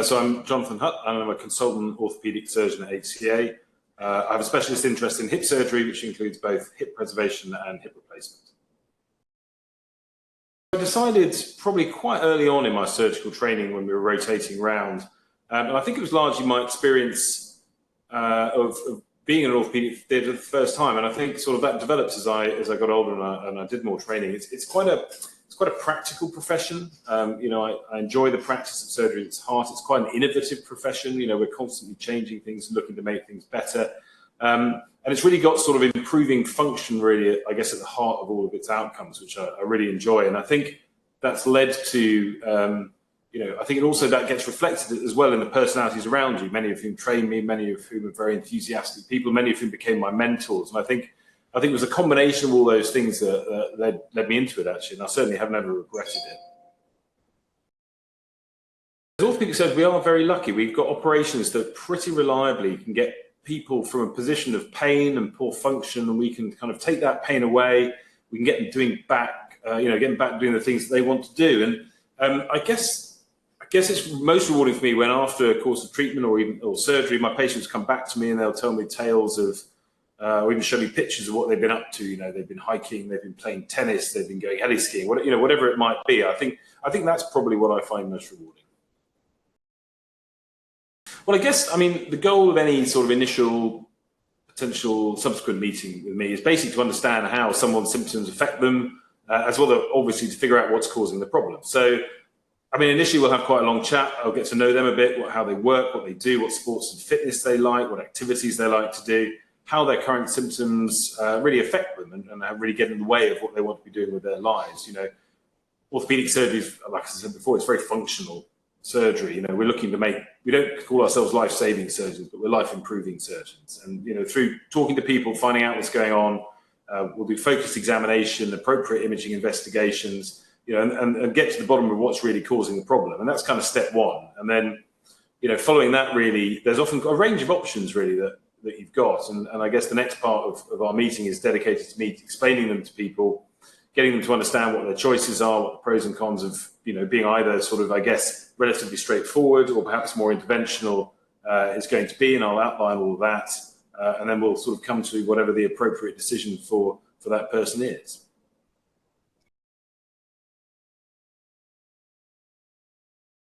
So I'm Jonathan Hutt, and I'm a consultant orthopaedic surgeon at HCA. I have a specialist interest in hip surgery, which includes both hip preservation and hip replacement. I decided probably quite early on in my surgical training when we were rotating around, and I think it was largely my experience of being in an orthopaedic theatre the first time, and I think sort of that developed as I got older and I did more training. It's quite a practical profession. I enjoy the practice of surgery at its heart. It's quite an innovative profession. We're constantly changing things, looking to make things better. And it's really got sort of improving function, really, I guess, at the heart of all of its outcomes, which I really enjoy. And I think that's led to, I think that gets reflected as well in the personalities around you, many of whom train me, many of whom are very enthusiastic people, many of whom became my mentors. And I think it was a combination of all those things that led me into it, actually, and I certainly have never regretted it. As orthopedic surgeons, we are very lucky. We've got operations that pretty reliably can get people from a position of pain and poor function, and we can kind of take that pain away. We can get them getting back doing the things that they want to do. And I guess it's most rewarding for me when, after a course of treatment or surgery, my patients come back to me and they'll tell me tales of, or even show me pictures of what they've been up to. They've been hiking, they've been playing tennis, they've been going heli skiing, whatever it might be. I think that's probably what I find most rewarding. Well, the goal of any sort of initial potential subsequent meeting with me is basically to understand how someone's symptoms affect them, as well as obviously to figure out what's causing the problem. So, initially we'll have quite a long chat. I'll get to know them a bit, how they work, what they do, what sports and fitness they like, what activities they like to do, how their current symptoms really affect them and really get in the way of what they want to be doing with their lives. Orthopedic surgery, like I said before, it's very functional surgery. We're looking to we don't call ourselves life-saving surgeons, but we're life-improving surgeons. And, through talking to people, finding out what's going on, we'll do focused examination, appropriate imaging investigations, and get to the bottom of what's really causing the problem. And that's kind of step one. And then, following that, really, there's often a range of options, really, that you've got. And I guess the next part of our meeting is dedicated to me explaining them to people, getting them to understand what their choices are, what the pros and cons of, being either sort of, I guess, relatively straightforward or perhaps more interventional is going to be. And I'll outline all of that. And then we'll sort of come to whatever the appropriate decision for that person is.